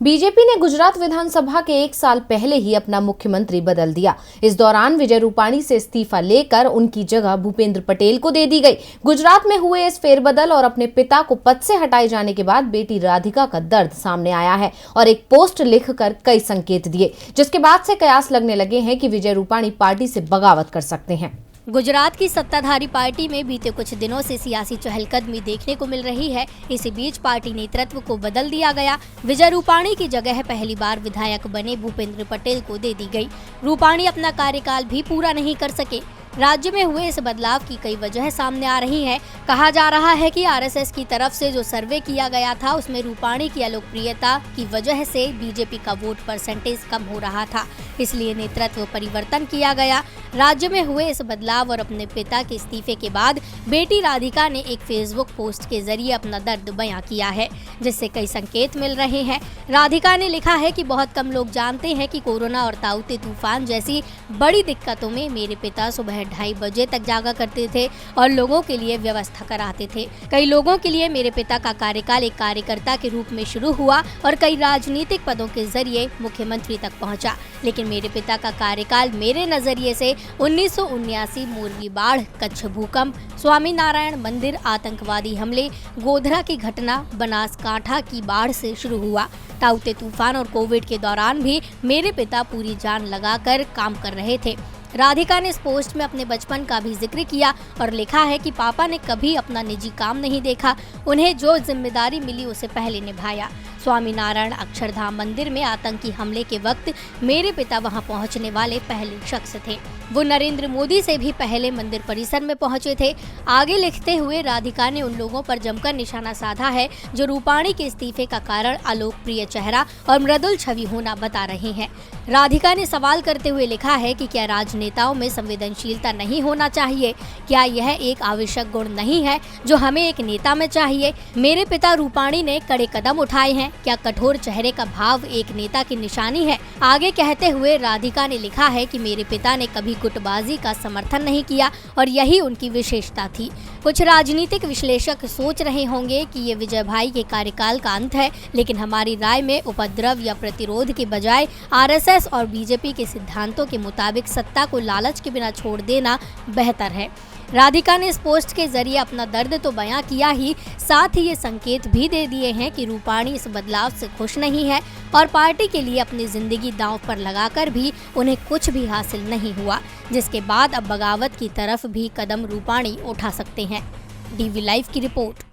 BJP ने गुजरात विधानसभा के 1 साल पहले ही अपना मुख्यमंत्री बदल दिया। इस दौरान विजय रूपाणी से इस्तीफा लेकर उनकी जगह भूपेंद्र पटेल को दे दी गई। गुजरात में हुए इस फेरबदल और अपने पिता को पद से हटाए जाने के बाद बेटी राधिका का दर्द सामने आया है और एक पोस्ट लिखकर कई संकेत दिए, जिसके बाद से कयास लगने लगे हैं कि विजय रूपाणी पार्टी से बगावत कर सकते हैं। गुजरात की सत्ताधारी पार्टी में बीते कुछ दिनों से सियासी चहलकदमी देखने को मिल रही है। इसी बीच पार्टी नेतृत्व को बदल दिया गया। विजय रूपाणी की जगह पहली बार विधायक बने भूपेंद्र पटेल को दे दी गई। रूपाणी अपना कार्यकाल भी पूरा नहीं कर सके। राज्य में हुए इस बदलाव की कई वजह सामने आ रही हैं। कहा जा रहा है कि आरएसएस की तरफ से जो सर्वे किया गया था उसमें रूपाणी की अलोकप्रियता की वजह से बीजेपी का वोट परसेंटेज कम हो रहा था, इसलिए नेतृत्व परिवर्तन किया गया। राज्य में हुए इस बदलाव और अपने पिता के इस्तीफे के बाद बेटी राधिका ने एक फेसबुक पोस्ट के जरिए अपना दर्द बयां किया है, जिससे कई संकेत मिल रहे हैं। राधिका ने लिखा है कि बहुत कम लोग जानते हैं कि कोरोना और ताउते तूफान जैसी बड़ी दिक्कतों में मेरे पिता सुबह 2:30 बजे तक जागा करते थे और लोगों के लिए व्यवस्था कराते थे। कई लोगों के लिए मेरे पिता का कार्यकाल एक कार्यकर्ता के रूप में शुरू हुआ और कई राजनीतिक पदों के जरिए मुख्यमंत्री तक पहुंचा, लेकिन मेरे पिता का कार्यकाल मेरे नजरिए से 1979 मोरवी बाढ़, कच्छ भूकंप, स्वामीनारायण मंदिर आतंकवादी हमले, गोधरा की घटना, बनासकांठा की बाढ़ से शुरू हुआ। ताउते तूफान और कोविड के दौरान भी मेरे पिता पूरी जान लगाकर काम कर रहे थे। राधिका ने इस पोस्ट में अपने बचपन का भी जिक्र किया और लिखा है कि पापा ने कभी अपना निजी काम नहीं देखा, उन्हें जो जिम्मेदारी मिली उसे पहले निभाया। स्वामीनारायण अक्षरधाम मंदिर में आतंकी हमले के वक्त मेरे पिता वहां पहुंचने वाले पहले शख्स थे। वो नरेंद्र मोदी से भी पहले मंदिर परिसर में पहुंचे थे। आगे लिखते हुए राधिका ने उन लोगों पर जमकर निशाना साधा है जो रूपाणी के इस्तीफे का कारण अलोकप्रिय चेहरा और मृदुल छवि होना बता रहे हैं। राधिका ने सवाल करते हुए लिखा है कि क्या राजनेताओं में संवेदनशीलता नहीं होना चाहिए? क्या यह एक आवश्यक गुण नहीं है जो हमें एक नेता में चाहिए? मेरे पिता रूपाणी ने कड़े कदम उठाए हैं। क्या कठोर चेहरे का भाव एक नेता की निशानी है? आगे कहते हुए राधिका ने लिखा है कि मेरे पिता ने कभी गुटबाजी का समर्थन नहीं किया और यही उनकी विशेषता थी। कुछ राजनीतिक विश्लेषक सोच रहे होंगे कि ये विजय भाई के कार्यकाल का अंत है, लेकिन हमारी राय में उपद्रव या प्रतिरोध के बजाय आरएसएस और बीजेपी के सिद्धांतों के मुताबिक सत्ता को लालच के बिना छोड़ देना बेहतर है। राधिका ने इस पोस्ट के जरिए अपना दर्द तो बयां किया ही, साथ ही ये संकेत भी दे दिए हैं कि रूपाणी इस बदलाव से खुश नहीं है और पार्टी के लिए अपनी जिंदगी दांव पर लगाकर भी उन्हें कुछ भी हासिल नहीं हुआ, जिसके बाद अब बगावत की तरफ भी कदम रूपाणी उठा सकते हैं। डीवी लाइव की रिपोर्ट।